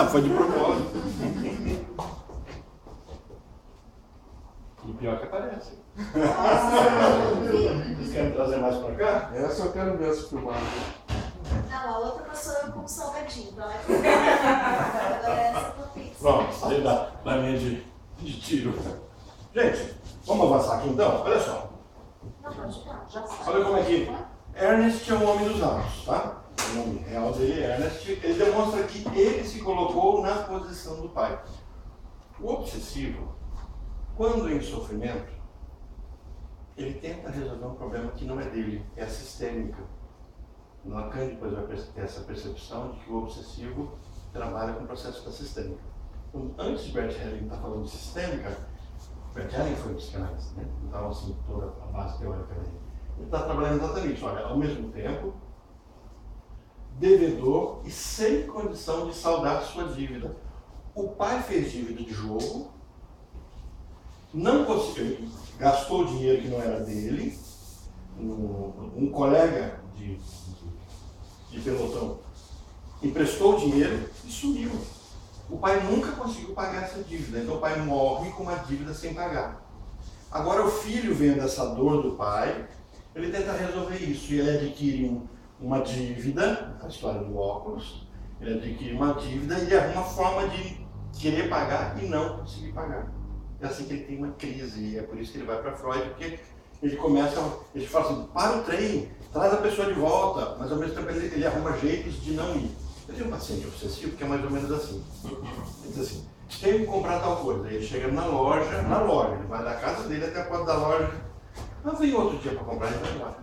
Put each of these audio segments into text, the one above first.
Foi de propósito. E pior que aparece. Vocês querem trazer mais pra cá? Essa eu quero ver essa filmada. Não, a outra passou eu como salgadinho. Então agora essa eu tô fixa. Pronto, saí da linha de tiro. Gente, vamos avançar aqui então? Olha só. Não, pode não, já sabe. Olha como é que Ernest é um homem dos atos, tá? O nome real dele é Ernest. Ele demonstra que ele se colocou na posição do pai. O obsessivo, quando em sofrimento, ele tenta resolver um problema que não é dele, é sistêmico. Lacan depois vai ter essa percepção de que o obsessivo trabalha com o processo da sistêmica. Então, antes de Bert Helling estar falando de sistêmica, Bert Helling foi psicanalista, né? Então, assim, toda a base teórica dele. Ele está trabalhando exatamente, olha, ao mesmo tempo, devedor e sem condição de saldar sua dívida. O pai fez dívida de jogo, não conseguiu, gastou dinheiro que não era dele, um colega de pelotão emprestou dinheiro e sumiu. O pai nunca conseguiu pagar essa dívida, então o pai morre com uma dívida sem pagar. Agora o filho, vendo essa dor do pai, ele tenta resolver isso e ele adquire uma dívida, a história do óculos, ele adquire uma dívida e ele arruma uma forma de querer pagar e não conseguir pagar. É assim que ele tem uma crise, e é por isso que ele vai para Freud, porque ele fala assim, para o trem, traz a pessoa de volta, mas ao mesmo tempo ele arruma jeitos de não ir. Eu tenho um paciente obsessivo que é mais ou menos assim. Ele diz assim, tenho que comprar tal coisa. Aí ele chega na loja, ele vai da casa dele até a porta da loja. Mas vem outro dia para comprar, ele vai embora.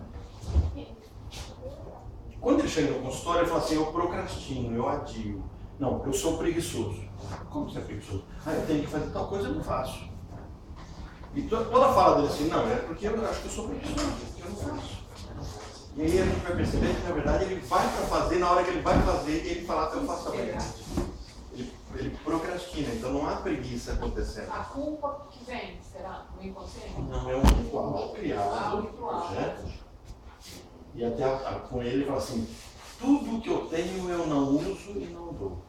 Quando ele chega no consultório, ele fala assim, eu procrastino, eu adio. Não, eu sou preguiçoso. Como você é preguiçoso? Eu tenho que fazer tal coisa, eu não faço. E toda a fala dele assim, não, é porque eu acho que eu sou preguiçoso, eu não faço. E aí a gente vai perceber que, na verdade, ele vai para fazer, na hora que ele vai fazer, ele fala que eu faço também. Ele procrastina, então não há preguiça acontecendo. A culpa que vem, será? No inconsciente? Não, é um ritual criado, ritual. Projeto. E até com ele fala assim, tudo que eu tenho eu não uso e não dou.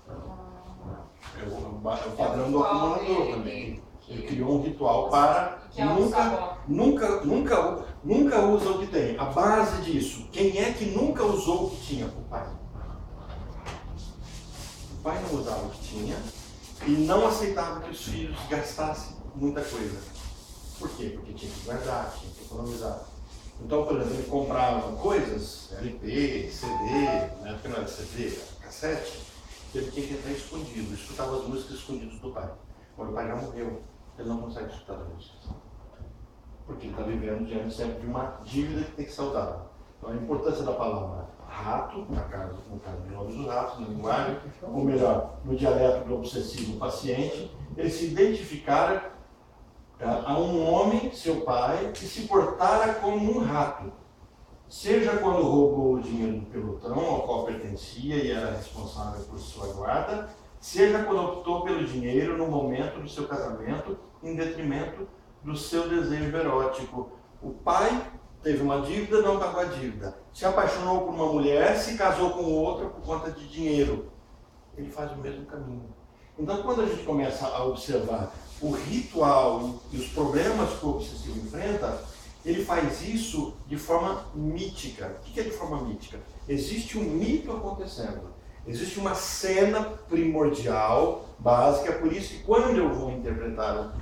É o padrão do acumulador também. Ele criou um ritual para nunca usa o que tem. A base disso, quem é que nunca usou o que tinha? O pai. O pai não usava o que tinha e não aceitava que os filhos gastassem muita coisa. Por quê? Porque tinha que guardar, tinha que economizar. Então, por exemplo, ele comprava coisas, LP, CD, na época não era CD, era cassete, ele tinha que entrar escondido, escutava as músicas escondidas do pai. Agora o pai já morreu. Ele não consegue escutar as músicas. Porque ele está vivendo diante sempre de uma dívida que tem que saldar. Então a importância da palavra rato, no caso de Jogos dos Ratos, na linguagem, ou melhor, no dialeto do obsessivo paciente, ele se identificara a um homem, seu pai, que se portara como um rato. Seja quando roubou o dinheiro do pelotão ao qual pertencia e era responsável por sua guarda, seja quando optou pelo dinheiro no momento do seu casamento, em detrimento do seu desejo erótico. O pai teve uma dívida, não pagou a dívida. Se apaixonou por uma mulher, se casou com outra por conta de dinheiro. Ele faz o mesmo caminho. Então, quando a gente começa a observar o ritual e os problemas que o obsessivo enfrenta, ele faz isso de forma mítica. O que é de forma mítica? Existe um mito acontecendo. Existe uma cena primordial, básica, por isso que quando eu vou interpretar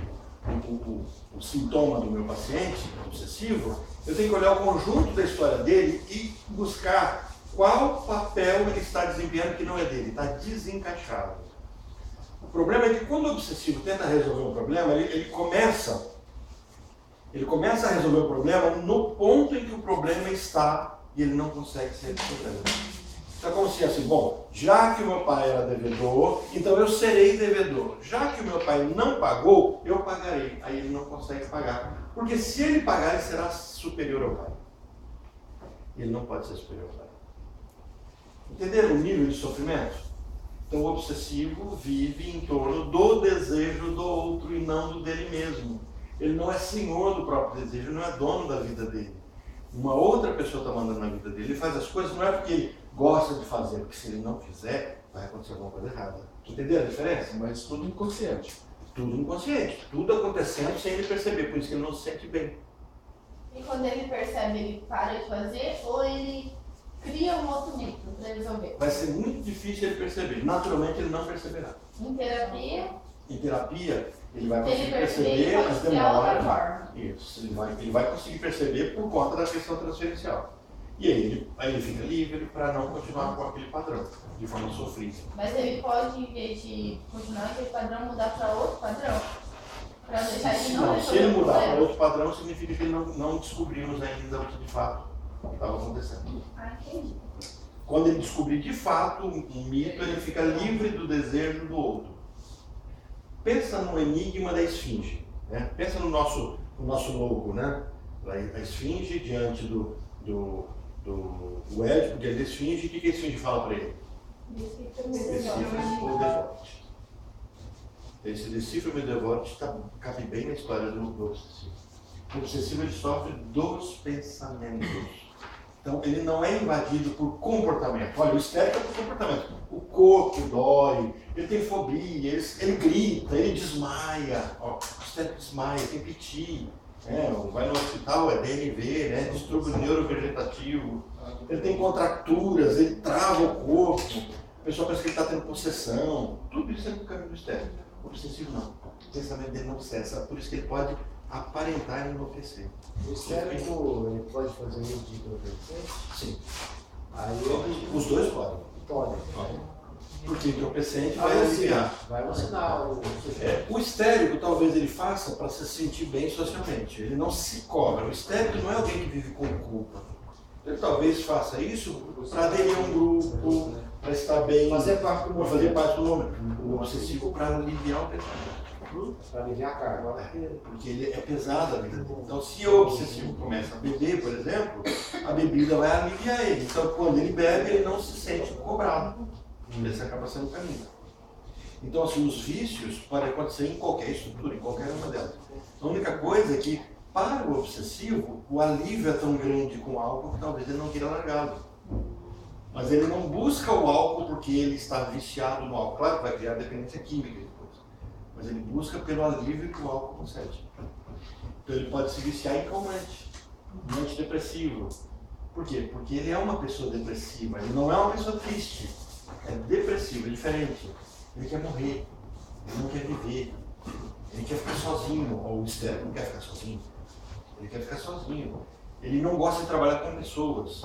o sintoma do meu paciente obsessivo, eu tenho que olhar o conjunto da história dele e buscar qual papel ele está desempenhando que não é dele, está desencaixado. O problema é que quando o obsessivo tenta resolver um problema, ele começa a resolver o problema no ponto em que o problema está e ele não consegue ser resolvido. Então é como se assim, bom, já que o meu pai era devedor, então eu serei devedor. Já que o meu pai não pagou, eu pagarei. Aí ele não consegue pagar. Porque se ele pagar, ele será superior ao pai. Ele não pode ser superior ao pai. Entenderam o nível de sofrimento? Então o obsessivo vive em torno do desejo do outro e não do dele mesmo. Ele não é senhor do próprio desejo, ele não é dono da vida dele. Uma outra pessoa está mandando na vida dele. Ele faz as coisas não é porque ele gosta de fazer, porque se ele não fizer, vai acontecer. aconteceu alguma coisa errada. Entendeu a diferença? Mas tudo inconsciente. Tudo inconsciente, tudo acontecendo sem ele perceber, por isso que ele não se sente bem. E quando ele percebe, ele para de fazer ou ele cria um outro método para resolver? Vai ser muito difícil ele perceber, naturalmente ele não perceberá. Em terapia, Em terapia, ele vai se ele conseguir perceber, perceber, ele mas pode criar outra demora. forma. Isso, ele vai conseguir perceber por conta da questão transferencial. E aí ele fica livre para não continuar com aquele padrão, de forma sofrida. Mas ele pode, em vez de continuar aquele padrão, mudar para outro padrão? Para deixar ele não Não, se resolver ele o mudar para problema? outro padrão, significa que não descobrimos ainda o que de fato estava acontecendo. Ah, entendi. Quando ele descobrir de fato um mito, ele fica livre do desejo do outro. Pensa no enigma da esfinge, né? Pensa no nosso logo, né? A esfinge diante do Édipo, diante da esfinge, o que a esfinge fala para ele? Decifra-me ou devote. Esse decifra-me ou devote cabe bem na história do obsessivo. O obsessivo ele sofre dos pensamentos. Então ele não é invadido por comportamento. Olha, o histérico é por comportamento. O corpo dói, ele tem fobia, ele grita, ele desmaia. Ó, o histérico desmaia, tem piti. Vai no hospital, é DNV, né? Distúrbio neurovegetativo. Ele tem contracturas, ele trava o corpo. A pessoa pensa que ele está tendo possessão. Tudo isso é no caminho do histérico. O obsessivo não. O pensamento dele não cessa. Por isso que ele pode aparentar enlouquecer. O histérico, ele pode fazer isso de entorpecente? Sim. Aí ele Os dois podem. pode. Porque entorpecente vai aliviar. Vai alucinar o sujeito. O histérico talvez ele faça para se sentir bem socialmente. Ele não se cobra. O histérico não é alguém que vive com culpa. Ele talvez faça isso para aderir a um grupo, para estar bem, Fazer parte do para fazer parte do momento. O obsessivo para aliviar o pensamento. Para aliviar a carga. Porque ele é pesado a vida dele. Então, se o obsessivo começa a beber, por exemplo, a bebida vai aliviar ele. Então, quando ele bebe, ele não se sente cobrado. Esse acaba sendo o caminho. Então, assim, os vícios podem acontecer em qualquer estrutura, em qualquer uma delas. A única coisa é que, para o obsessivo, o alívio é tão grande com o álcool que talvez ele não queira largá-lo. Mas ele não busca o álcool porque ele está viciado no álcool. Claro que vai criar dependência química depois. Mas ele busca pelo alívio que o álcool concede. Então ele pode se viciar em calmante, em antidepressivo. Por quê? Porque ele é uma pessoa depressiva, ele não é uma pessoa triste. É depressivo, é diferente. Ele quer morrer, ele não quer viver, ele quer ficar sozinho. Ou o histérico não quer ficar sozinho, ele quer ficar sozinho. Ele não gosta de trabalhar com pessoas.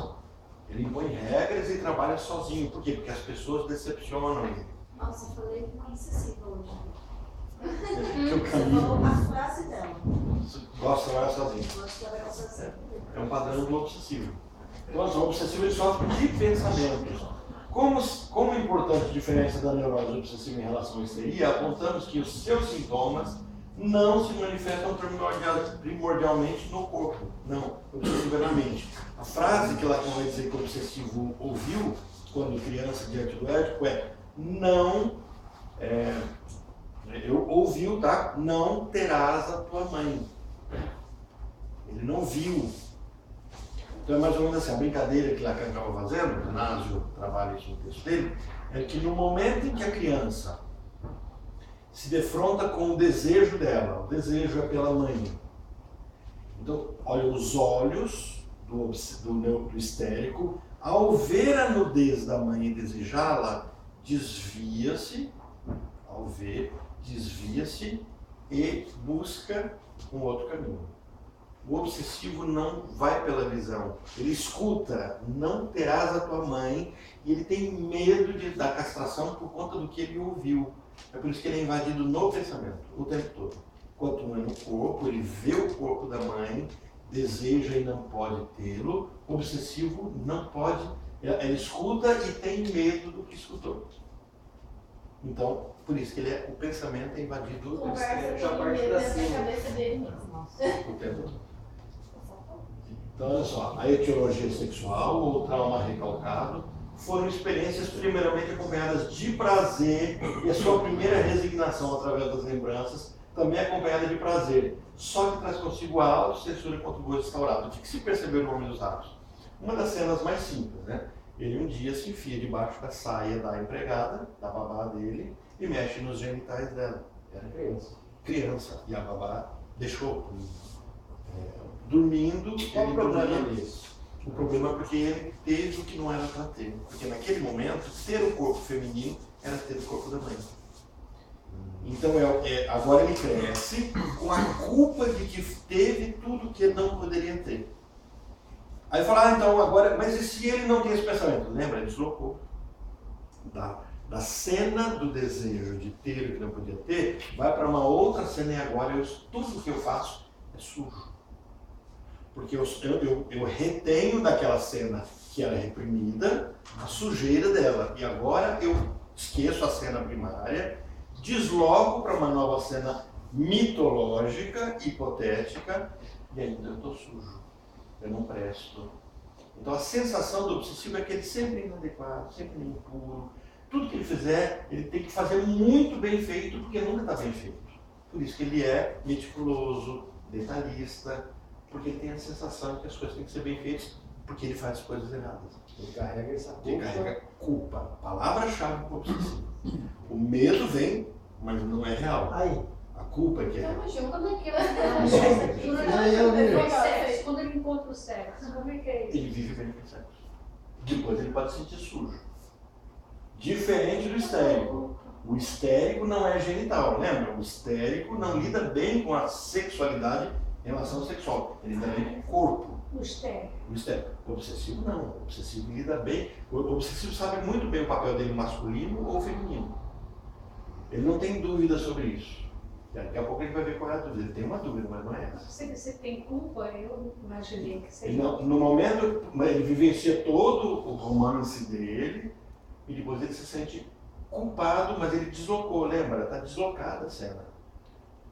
Ele impõe regras e trabalha sozinho. Por quê? Porque as pessoas decepcionam ele. Nossa, eu falei com uma excessiva hoje. Que o Você caminho falou a frase dela. gosta de trabalhar sozinho. Gosto de trabalhar sozinho. É um padrão do obsessivo. Então, o obsessivo ele sofre de pensamentos. Como é importante a diferença da neurose obsessiva em relação à histeria, apontamos que os seus sintomas não se manifestam primordialmente no corpo. Não, obsessivo é na mente. A frase que ela vai dizer que o obsessivo ouviu quando criança diante do Édipo é não, eu ouviu, tá? Não terás a tua mãe. Ele não viu. Então é mais ou menos assim, a brincadeira que Lacan estava fazendo, o Tanásio trabalha isso no texto dele, é que no momento em que a criança se defronta com o desejo dela, o desejo é pela mãe. Então, olha, os olhos do histérico, ao ver a nudez da mãe e desejá-la, desvia-se, ao ver, desvia-se e busca um outro caminho. O obsessivo não vai pela visão, ele escuta, não terás a tua mãe, e ele tem medo da castração por conta do que ele ouviu. É por isso que ele é invadido no pensamento, o tempo todo. Enquanto um é no corpo, ele vê o corpo da mãe, deseja e não pode tê-lo. O obsessivo não pode, ele escuta e tem medo do que escutou. Então, por isso que o pensamento é invadido Conversa Essa com parte ele da dentro da cima. cabeça dele mesmo. o tempo todo. Então, olha só, a etiologia sexual ou trauma recalcado foram experiências primeiramente acompanhadas de prazer e a sua primeira resignação através das lembranças também é acompanhada de prazer, só que traz consigo a autocensura contra o gosto restaurado. O que se percebeu no Homem dos Ratos? Uma das cenas mais simples, né? ele um dia se enfia debaixo da saia da empregada, da babá dele, e mexe nos genitais dela. Era criança. Criança. E a babá deixou. Dormindo, Qual o ele problema dormia. nisso? O problema é porque ele teve o que não era para ter. Porque naquele momento, ter o corpo feminino era ter o corpo da mãe. Então agora ele cresce com a culpa de que teve tudo que ele não poderia ter. Aí fala, então agora, mas e se ele não tem esse pensamento? Lembra? Ele deslocou. Da cena do desejo de ter o que não podia ter, vai para uma outra cena e agora tudo que eu faço é sujo. Porque eu retenho daquela cena que era reprimida a sujeira dela. E agora eu esqueço a cena primária, desloco para uma nova cena mitológica, hipotética, e ainda eu estou sujo. Eu não presto. Então a sensação do obsessivo é que ele sempre é inadequado, sempre é impuro. Tudo que ele fizer, ele tem que fazer muito bem feito, porque nunca está bem feito. Por isso que ele é meticuloso, detalhista, porque ele tem a sensação de que as coisas têm que ser bem feitas, porque ele faz coisas erradas. Ele carrega essa culpa. Ele carrega culpa. Palavra-chave para o obsessivo. O medo vem, mas não é real. Aí. A culpa é que é real. Tamo junto. Como é que é? quando ele encontra o sexo, como é que é isso? Ele vive bem com sexo. Depois ele pode se sentir sujo. Diferente do histérico. O histérico não é genital, lembra? O histérico não lida bem com a sexualidade em relação ao sexual. Ele lida bem com o corpo. O estéreo. O histérico. O obsessivo não. O obsessivo lida bem. O obsessivo sabe muito bem o papel dele masculino ou feminino. Ele não tem dúvida sobre isso. Daqui a pouco ele vai ver qual é a dúvida. Ele tem uma dúvida, mas não é essa. Você tem culpa? Eu imaginei que você Ele no momento, ele vivencia todo o romance dele e depois ele se sente culpado, mas ele deslocou, lembra? Está deslocada a cena.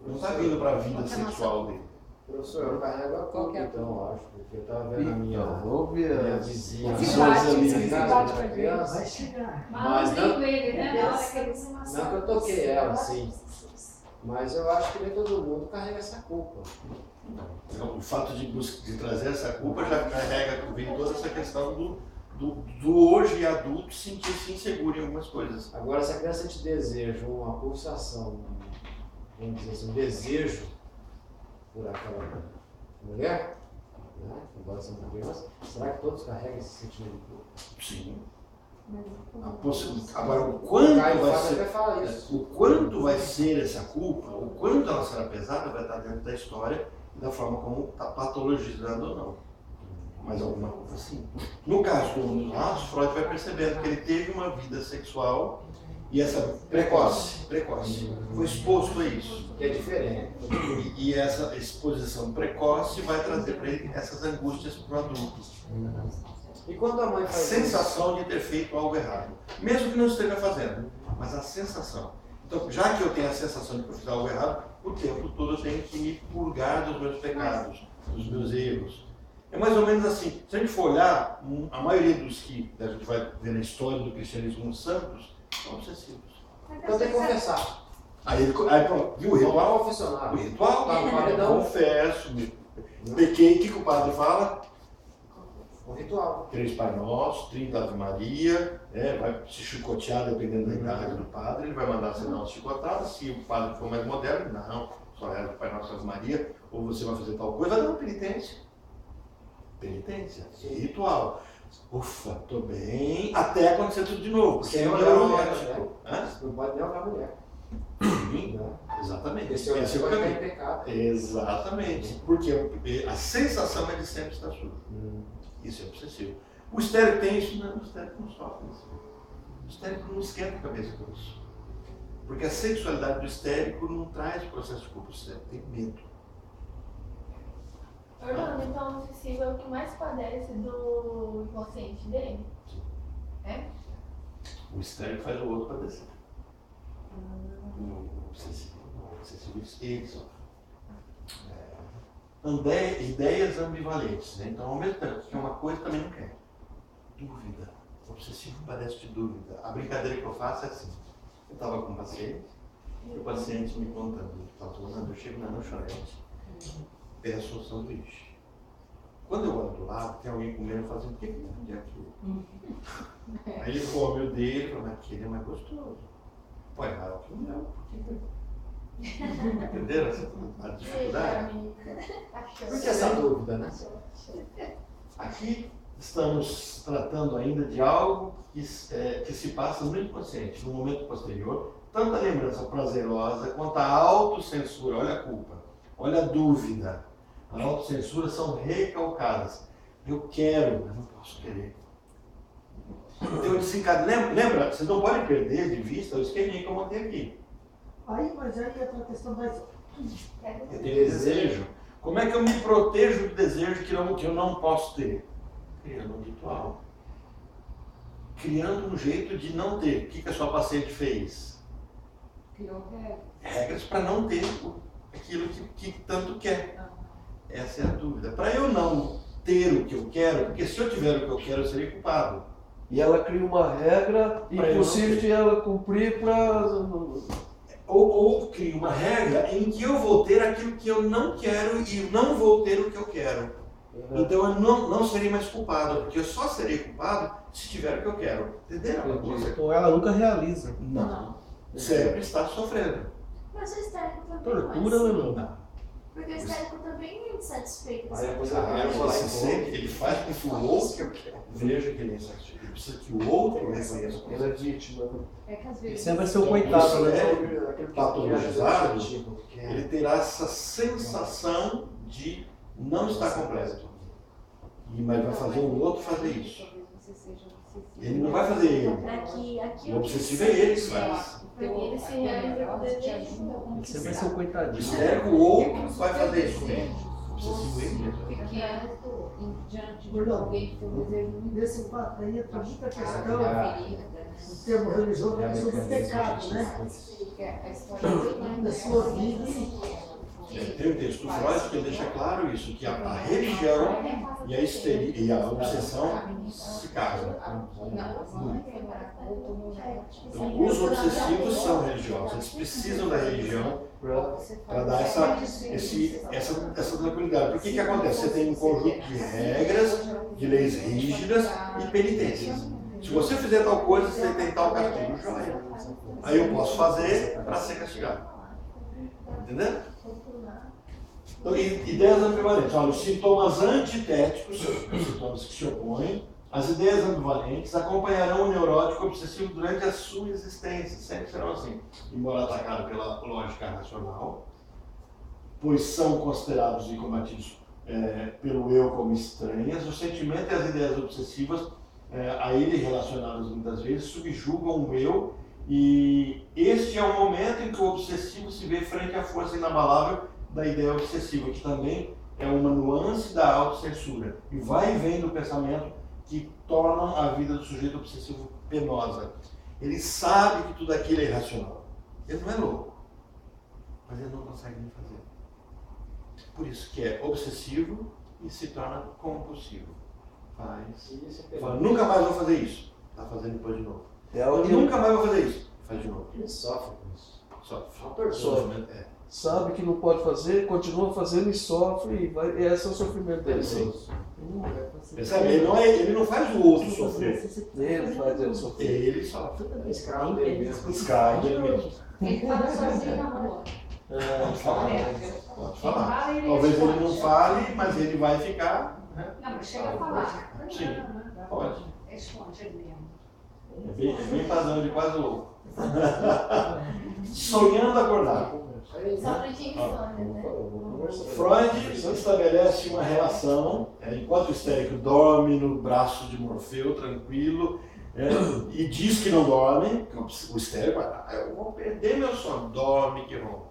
Não está vindo para a vida sexual dele. Professor, eu carrego a culpa então, eu acho, porque eu estava vendo a minha Minha vizinha, Dificuldade pra criança, Mas Mas não não- ele, né? Na hora que ele não que eu toquei ela, sim, mas eu acho que nem todo mundo carrega essa culpa. Então, o fato de trazer essa culpa já carrega, vem toda essa questão do hoje adulto sentir-se inseguro em algumas coisas. Agora, se a criança te deseja uma pulsação, vamos dizer assim, um desejo por aquela mulher, né, embora seja uma criança, será que todos carregam esse sentimento de culpa? Sim. Agora, o quanto Caio vai Fábio ser... até fala isso. O quanto vai ser essa culpa, o quanto ela será pesada, vai estar dentro da história e da forma como está patologizando ou não. Mas alguma coisa sim. No caso do um dos lados, Freud vai percebendo que ele teve uma vida sexual e essa precoce, foi exposto a isso. Que é diferente. E essa exposição precoce vai trazer para ele essas angústias para o adulto. E quando a mãe A faz sensação de ter feito algo errado. Mesmo que não esteja fazendo, mas a sensação. Então, já que eu tenho a sensação de que eu fiz algo errado, o tempo todo eu tenho que me purgar dos meus pecados, dos meus erros. É mais ou menos assim, se a gente for olhar, a maioria dos que a gente vai ver na história do cristianismo nos santos, são obsessivos. Então tem que confessar. Aí pronto, viu o ritual? Igual ao funcionário. O ritual, Tá no paredão. confesso, pequei, o que o padre fala? Um ritual. 3 Pai Nosso, 30 Ave Maria, vai se chicotear dependendo da idade do padre, ele vai mandar você dar uma chicotada, se o padre for mais moderno, não, só reza o Pai Nosso Ave Maria, ou você vai fazer tal coisa, vai dar uma penitência. Penitência, ritual. Ufa, tô bem, até acontecer tudo de novo, porque é Sem olhar a mulher, neurótico. Hã? Não pode nem olhar a mulher. Sim, Né? exatamente. Esse olhar Esse é o vai estar caminho. em pecado. Exatamente, porque a sensação é de sempre estar sujo. Isso é obsessivo. O histérico tem isso? Não, o histérico não sofre isso. O histérico não esquenta a cabeça com isso. Porque a sexualidade do histérico não traz processo de culpa. O histérico tem medo. Orlando, então o obsessivo é o que mais padece do inconsciente dele? Sim. É? O histérico faz o outro padecer. O obsessivo não. O obsessivo ele sofre. Ideias ambivalentes, né? Então, ao mesmo tempo que é uma coisa, também não quer. Dúvida. O obsessivo padece de dúvida. A brincadeira que eu faço é assim. Eu estava com um paciente, e o paciente me contando, eu chego na lanchonete, peço um sanduíche. Quando eu olho do lado, tem alguém comendo e falo assim, por que ele não podia aquilo? Aí ele come o dele e fala, mas aquele é mais gostoso. Põe mal que o meu, por que entenderam a dificuldade? Por que essa dúvida, né? Aqui estamos tratando ainda de algo que se passa no inconsciente, no momento posterior, tanto a lembrança prazerosa quanto a autocensura, olha a culpa, olha a dúvida. A autocensura são recalcadas. Eu quero, mas não posso querer. Então eu desencadeio. Lembra, vocês não podem perder de vista o esqueminha que eu montei aqui. Aí, mas aí entra a questão mais. Eu tenho desejo. Como é que eu me protejo do desejo que eu não posso ter? Criando um ritual. Criando um jeito de não ter. O que a sua paciente fez? Criou regra. Regras para não ter aquilo que tanto quer. Essa é a dúvida. Para eu não ter o que eu quero, porque se eu tiver o que eu quero, eu serei culpado. E ela cria uma regra impossível de ela cumprir para. Ou cria uma regra em que eu vou ter aquilo que eu não quero e não vou ter o que eu quero. Então eu não serei mais culpado, porque eu só serei culpado se tiver o que eu quero. Entenderam? Ou ela nunca realiza. Não. Sempre está sofrendo. Mas o histérico também Tortura, não é assim. não. Porque o histérico também é insatisfeito. Aí a coisa Ele faz com que o outro veja que ele é insatisfeito. Ele precisa que o outro reconheça. Ela é vítima. É que às vezes. Sempre vai ser o coitado, né? Patologizado, ele terá essa sensação de não estar completo. Mas vai fazer o outro fazer isso. Ele não vai fazer ele. Aqui O obsessivo é ele que faz. Porque ele se realiza com o desejo. Ele sempre vai ser o O coitadinho. histérico, o outro vai fazer isso mesmo. O obsessivo é ele mesmo. Pequeno, diante de alguém que tem um desejo muito Nesse fato aí entra muita questão, ferida, o termo religioso é sobre pecado, né? que é a história A pessoa vive. Tem um texto do Freud que ele deixa claro isso, que a religião e a histeria e a obsessão se casam. Então, os obsessivos são religiosos, eles precisam da religião para dar essa tranquilidade. Por que acontece? Você tem um conjunto de regras, de leis rígidas e penitências. Se você fizer tal coisa, você tem tal castigo, joia. Aí eu posso fazer para ser castigado. Entendeu? Então, ideias ambivalentes. Olha, os sintomas antitéticos, os sintomas que se opõem, as ideias ambivalentes acompanharão o neurótico obsessivo durante a sua existência. Sempre serão assim, embora atacados pela lógica racional, pois são considerados e combatidos pelo eu como estranhas. O sentimento e as ideias obsessivas, a ele relacionadas muitas vezes, subjugam o eu, e este é o momento em que o obsessivo se vê frente à força inabalável da ideia obsessiva, que também é uma nuance da autocensura. E vai e vem do pensamento que tornam a vida do sujeito obsessivo penosa. Ele sabe que tudo aquilo é irracional. Ele não é louco, mas ele não consegue nem fazer. Por isso que é obsessivo e se torna compulsivo. Fala, nunca mais vou fazer isso. Está fazendo depois de novo. Eu nunca mais vou fazer isso. Faz de novo. Ele sofre com isso. Sofre. Sabe que não pode fazer, continua fazendo e sofre, e esse é o sofrimento dele. Sim. Percebe? Ele não faz o outro sofrer. Ele faz ele sofrer. Ele sofre. Escravo dele mesmo. Escravo dele mesmo. Ele fala sozinho na rua. Pode falar. Pode falar. Talvez ele não fale, mas ele vai ficar. Não, mas chega a falar. Sim, pode. Responde ele mesmo. É bem padrão de quase louco. Sonhando acordar. Sofre de insônia, né? Freud estabelece uma relação, enquanto o histérico dorme no braço de Morfeu, tranquilo, e diz que não dorme, o histérico, eu vou perder meu sono, dorme que ronca.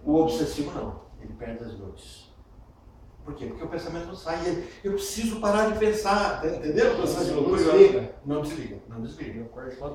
O obsessivo não, ele perde as noites. Por quê? Porque o pensamento não sai. Eu preciso parar de pensar, entendeu? O processo de loucura não desliga.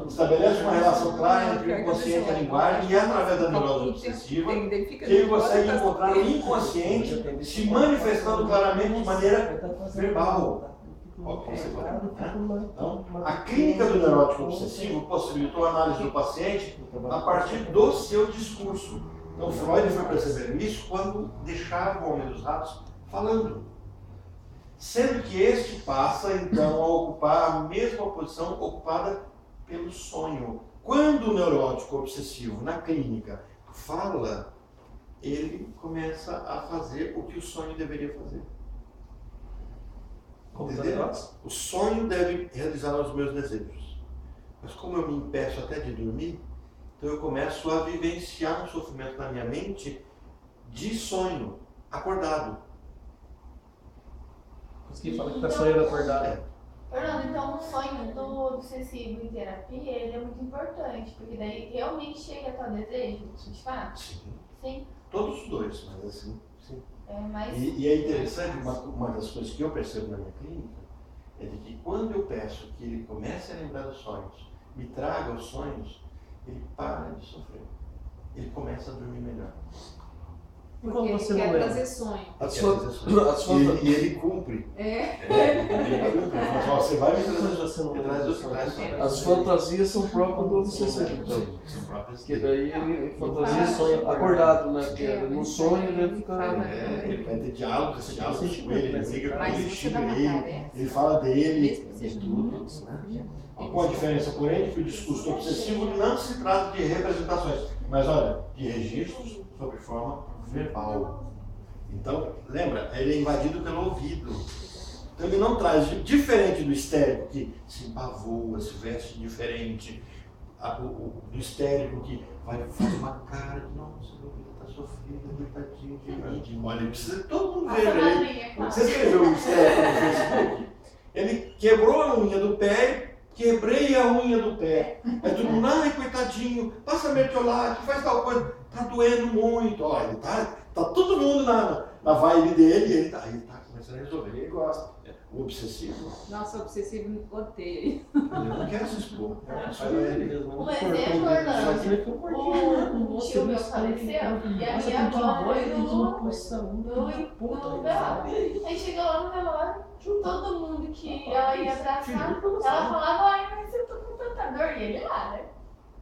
Estabelece uma relação clara entre o inconsciente e a linguagem, e através da neurose obsessiva, que ele consegue encontrar o inconsciente se manifestando claramente de maneira verbal. Então, a clínica do neurótico obsessivo possibilitou a análise do paciente a partir do seu discurso. Então Freud foi percebendo isso quando deixava o Homem dos Ratos falando. Sendo que este passa então a ocupar a mesma posição ocupada pelo sonho. Quando o neurótico obsessivo na clínica fala, ele começa a fazer o que o sonho deveria fazer. Entendeu? O sonho deve realizar os meus desejos. Mas como eu me impeço até de dormir, então eu começo a vivenciar um sofrimento na minha mente de sonho, acordado. Por isso que fala que tá sonhando acordado. Fernando, então o sonho do obsessivo em terapia, ele é muito importante, porque daí realmente chega a tal desejo, de fato? Sim. Sim. Todos os dois, mas assim, sim. É mais... E é interessante, uma das coisas que eu percebo na minha clínica, é de que quando eu peço que ele comece a lembrar dos sonhos, me traga os sonhos, ele para de sofrer. Ele começa a dormir melhor. Quando Porque ele você não quer lembra? trazer sonho. As Quer suas- dizer, sonhos. as suas- E ele cumpre. É. Ele cumpre. Ele fala assim, ó, você vai me Quando trazer você não me lembra traz dos os sonhos. sonhos. As fantasias são próprias do obsessivo. São próprias Porque dele. daí ele fantasia sonha acordado, né? Porque no sonho ele fica. Ele vai ter diálogos, esse diálogo com ele, ele liga com Mas ele, você xinga dá uma ele, tarefa, ele fala dele, mesmo que e seja tudo. minutos, né? Qual a diferença, porém, que o discurso obsessivo não se trata de representações, mas olha, de registros sobre forma verbal. Então, lembra, ele é invadido pelo ouvido. Então ele não traz, diferente do histérico que se empavoa, se veste diferente, do histérico que faz uma cara de nossa, meu filho está sofrendo, coitadinho de mim. Olha, precisa todo mundo ver Passa ele. madrinha, claro. Você escreveu o histérico no Facebook? Ele quebrou a unha do pé, quebrei a unha do pé. Aí todo mundo, ai, coitadinho, passa mertiolate, faz tal coisa, tá doendo muito. Olha, ele tá todo mundo na vibe dele, ele tá começando a resolver, ele gosta. O obsessivo, Nossa, o obsessivo odeia ele. ele não quer se expor. Só ele. Um exemplo, Orlando, o tio meu faleceu e a minha avó foi no velório. Aí chegou lá no velório, todo mundo que ela ia abraçar, ela falava, ai, mas eu tô com tanta dor. E ele lá, né?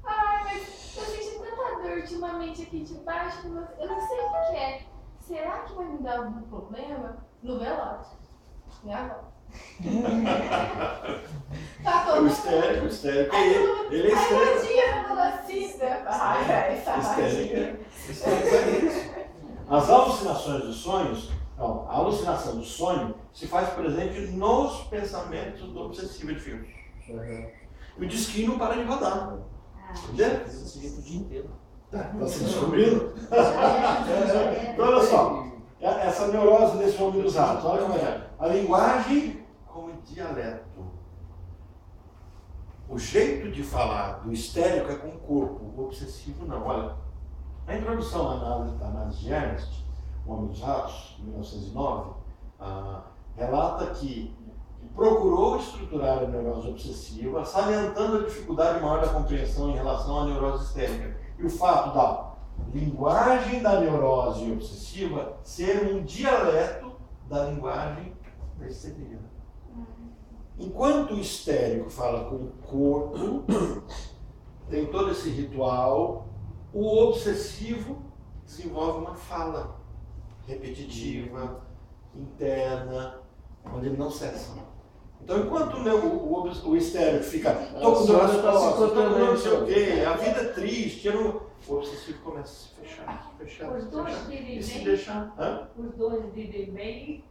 Ai, mas eu senti tanta dor ultimamente aqui de baixo, eu não sei o que é. Será que vai me dar algum problema no velório? Minha avó. Tá todo O mundo. histérico, ele é Ai, histérico. bom dia, dona Cida. Ai, Histérico é isso. As alucinações dos sonhos, não, a alucinação do sonho se faz presente nos pensamentos do obsessivo. Ele fica. E o disquinho não para de rodar. Entendeu? Desse jeito o dia inteiro. Tá se descobrindo? Então, olha só, essa neurose desse homem dos ratos, olha como é. A linguagem como dialeto. O jeito de falar do histérico é com o corpo, o obsessivo não. Olha, na introdução à análise de Ernst, O Homem dos Ratos, de 1909, relata que procurou estruturar a neurose obsessiva, salientando a dificuldade maior da compreensão em relação à neurose histérica. E o fato da linguagem da neurose obsessiva ser um dialeto da linguagem da histeria. Enquanto o histérico fala com o corpo, tem todo esse ritual, o obsessivo desenvolve uma fala repetitiva, interna, onde ele não cessa. Então, enquanto o histérico fica, tô com dor nas costas, tô com não sei o quê, a vida é triste, o obsessivo começa a se fechar, Os dois e vivem se bem, deixar. Hã? os dois vivem bem.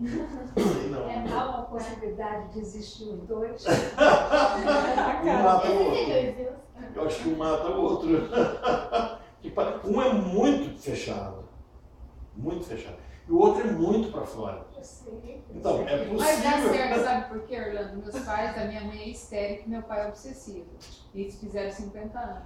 Sei não. Há uma possibilidade de existir os dois. Um mata o outro. Deus. Eu acho que um mata o outro. Um é muito fechado. Muito fechado. E o outro é muito para fora. Eu sei. Então, é Mas dá possível. certo, sabe por quê, Orlando? Meus pais, a minha mãe é histérica e meu pai é obsessivo. Eles fizeram 50 anos.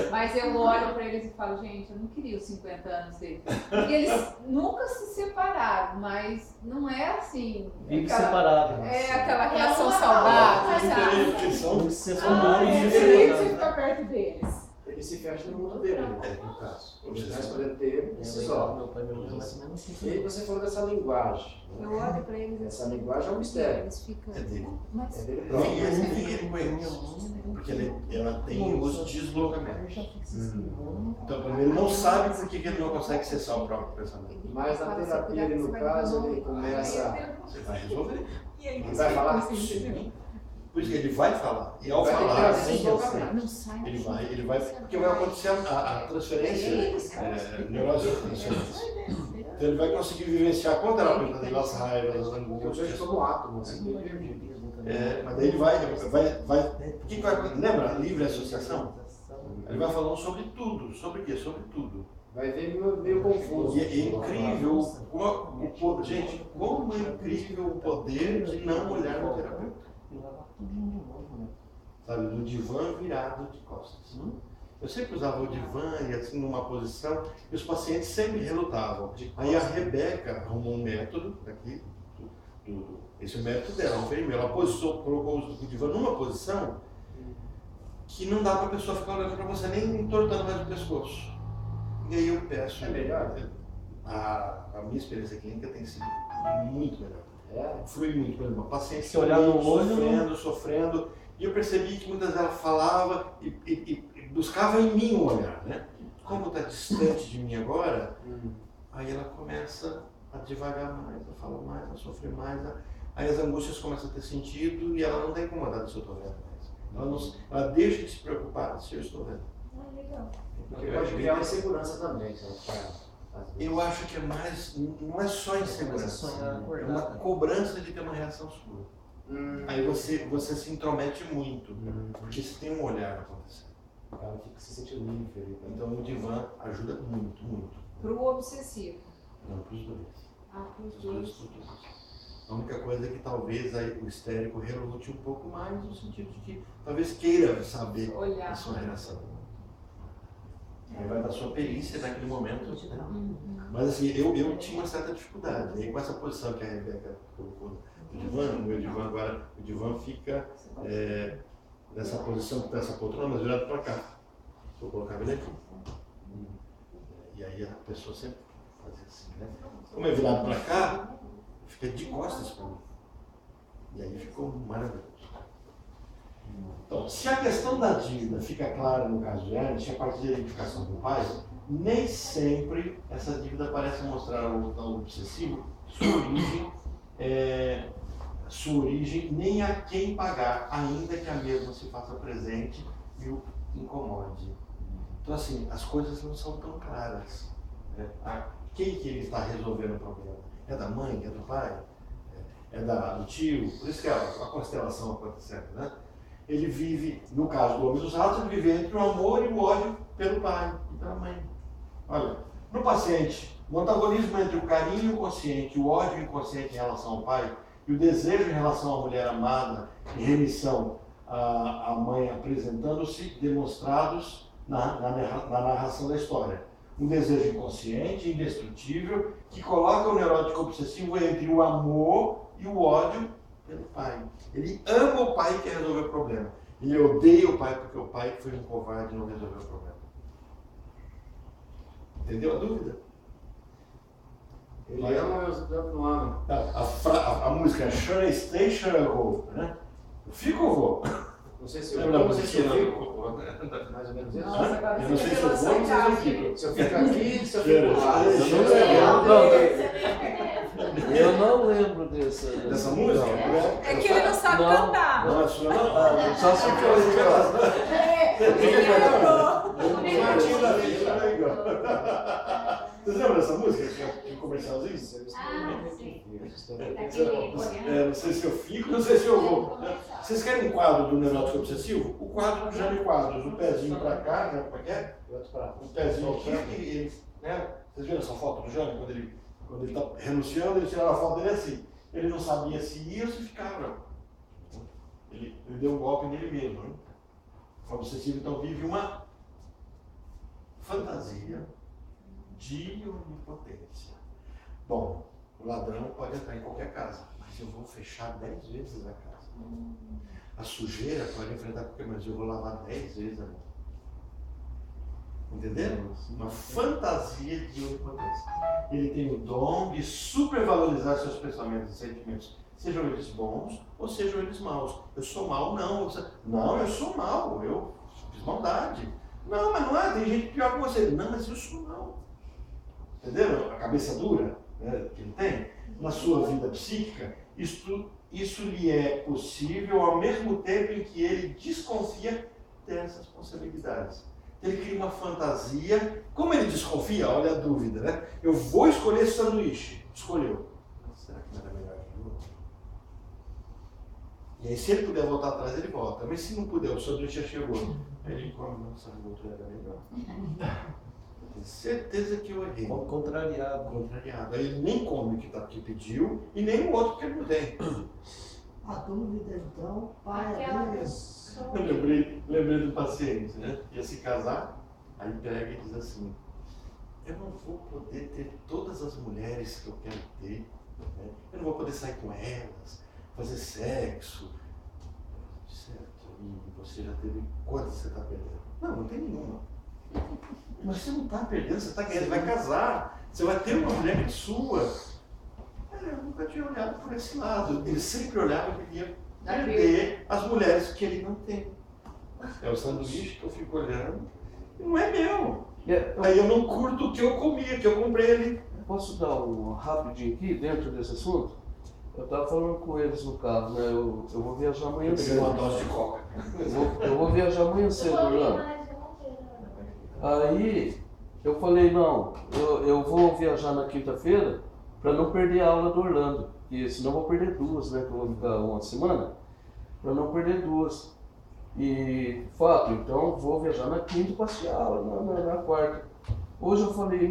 Mas eu olho pra eles e falo, gente, eu não queria os 50 anos deles. Porque eles nunca se separaram, mas não é assim. Vive aquela- separado. né? É aquela relação uma saudável, outra, sabe? Eles são Você Ah, são eu bons, queria você ficar perto deles. Ele se fecha no mundo dele, né, no caso. Ele traz para dentro dele, É se legal, isola. meu pai e minha mãe mais ou menos assim. E aí você falou dessa linguagem. Né? Eu olho pra eles Essa linguagem é um mistério. eles ficam. É dele. Mas É dele Nem próprio. ele conhece. Porque ela tem os deslocamentos. Já fica se esquivando. Então, ele não sabe por que ele não consegue cessar o próprio pensamento. Mas na terapia, ele, no caso, ele começa. Você vai resolver. Ele vai falar. Sim. Por isso que ele vai falar. E ao Vai ter que falar, trazer sem deslocamento. Não sai. ele vai, porque vai acontecer a transferência neurotransferência. Então ele vai conseguir vivenciar com o terapeuta dele as raivas, as Eu angústias. vejo como átomo, assim, meio perdido. Mas daí ele vai. O que vai acontecer? Lembra? Livre associação? Ele vai falando sobre tudo. Sobre o quê? Sobre tudo. Vai ver meio confuso. E é incrível, gente, como é incrível o poder de não olhar no terapeuta. Sabe, no divã virado de costas. Eu sempre usava o divã e assim numa posição, e os pacientes sempre relutavam. Aí a Rebeca arrumou um método daqui, esse é o método dela, um enfermeiro. Ela colocou o divã numa posição que não dá para a pessoa ficar olhando para você, nem entortando mais o pescoço. E aí eu peço. É melhor? A minha experiência clínica tem sido muito melhor. Flui muito, por exemplo, a paciente Se olhar no olho, sofrendo, e eu percebi que muitas vezes ela falava e buscava em mim um olhar, né? Como está distante de mim agora, aí ela começa a devagar mais, a falar mais, a sofrer mais, aí as angústias começam a ter sentido e ela não está incomodada se eu estou vendo mais. Ela deixa de se preocupar se eu estou vendo. Legal. Porque pode criar uma insegurança também, Eu acho que é mais, não é só insegurança, é uma cobrança de ter uma reação sua. Aí você se intromete muito, porque você tem um olhar acontecendo. Ela fica se sentindo livre. Então o divã ajuda muito, muito. Pro obsessivo. Não, para os dois. Pros Os dois, dois. os dois. A única coisa é que talvez aí o histérico relute um pouco mais, no sentido de que talvez queira saber Olhar. a sua reação. Aí vai da sua perícia naquele momento. Né? Mas assim, eu tinha uma certa dificuldade. E aí com essa posição que a Rebeca colocou no divã, o meu divã agora, o divã fica nessa posição, dessa poltrona, mas virado para cá. Eu colocava ele aqui. E aí a pessoa sempre fazia assim, né? Como é virado para cá, fica de costas para mim. E aí ficou maravilhoso. Então, se a questão da dívida fica clara no caso de Ernest, a partir da identificação do pai, nem sempre essa dívida parece mostrar ao obsessivo sua origem, nem a quem pagar, ainda que a mesma se faça presente e o incomode. Então, assim, as coisas não são tão claras. Né? A quem que ele está resolvendo o problema? É da mãe? É do pai? É do tio? Por isso que a constelação acontecendo, né? Ele vive, no caso do Homem dos Ratos, ele vive entre o amor e o ódio pelo pai e pela mãe. Olha, no paciente, o antagonismo entre o carinho consciente e o ódio inconsciente em relação ao pai e o desejo em relação à mulher amada em remissão à mãe apresentando-se demonstrados na narração da história. Um desejo inconsciente, indestrutível, que coloca o neurótico obsessivo entre o amor e o ódio pelo pai. Ele ama o pai e quer resolver o problema. Ele odeia o pai porque o pai foi um covarde e não resolveu o problema. Entendeu a dúvida? Ele ama, mas não ama. A música é Should I Stay, Should I Go? Né? Eu fico ou vou? Não sei se eu Lembra da não sei se eu música? fico. Mais ou menos isso. Nossa, agora Eu não sei se eu vou, não sei se eu fico. Se eu fico aqui, se eu fico lá. Eu não lembro Dessa música? É que ele não sabe Não. cantar. Não é sua, não? Só se Vocês lembram dessa música? Que comercialzinho? Ah, sim. Não sei se eu fico, não sei se eu vou. Vocês querem um quadro do neurótico obsessivo? O quadro do Jânio Quadros, o pezinho pra cá, já como é que é? O pezinho aqui, e ele, né? Vocês viram essa foto do Jânio? Quando ele está renunciando, ele tira a foto dele assim. Ele não sabia se ia ou se ficava. Ele deu um golpe nele mesmo. Né? O obsessivo então vive uma fantasia de onipotência. Bom, o ladrão pode entrar em qualquer casa, mas eu vou fechar 10 vezes a casa. A sujeira pode enfrentar qualquer, mas eu vou lavar 10 vezes a mão. Entenderam? Uma fantasia de onipotência. Ele tem o dom de supervalorizar seus pensamentos e sentimentos Sejam eles bons ou sejam eles maus. Eu sou mau, não. Não, eu sou mau, eu fiz maldade. Não, mas não é, tem gente pior que você. Não, mas eu sou mau. Entenderam? A cabeça dura, né, que ele tem. Na sua vida psíquica, isso lhe é possível ao mesmo tempo em que ele desconfia dessas possibilidades. Ele cria uma fantasia. Como ele desconfia, olha a dúvida, né? Eu vou escolher esse sanduíche. Escolheu. Será que não era melhor que o outro? E aí, se ele puder voltar atrás, ele volta. Mas se não puder, o sanduíche já chegou. Aí ele come, nossa, o outro era melhor. Eu tenho certeza que eu errei. Contrariado. Aí ele nem come o que pediu e nem o outro que ele não tem. A dúvida, então, pai, Aquela a dúvida. pessoa. Eu lembrei do paciente, né? Ia se casar, aí pega e diz assim: eu não vou poder ter todas as mulheres que eu quero ter, né? Eu não vou poder sair com elas, fazer sexo. Certo, e você já teve quantas você está perdendo? Não tem nenhuma. Mas você não está perdendo, você está ganhando, você vai casar, você vai ter uma mulher que é sua. Eu nunca tinha olhado por esse lado. Ele sempre olhava que ia perder as mulheres que ele não tem. É o sanduíche que eu fico olhando e não é meu. Aí eu não curto o que eu comia, que eu comprei ali. Posso dar um rapidinho aqui dentro desse assunto? Eu estava falando com eles no carro, né? Eu vou viajar amanhã Eu peguei cedo. uma dose de coca. Eu vou viajar amanhã cedo, Orlando. Aí eu falei, não, eu vou viajar na quinta-feira para não perder a aula do Orlando. E senão eu vou perder duas, né? Que eu vou ficar uma semana. Para não perder duas. E fato, então vou viajar na quinta e passei a aula na quarta. Hoje eu falei,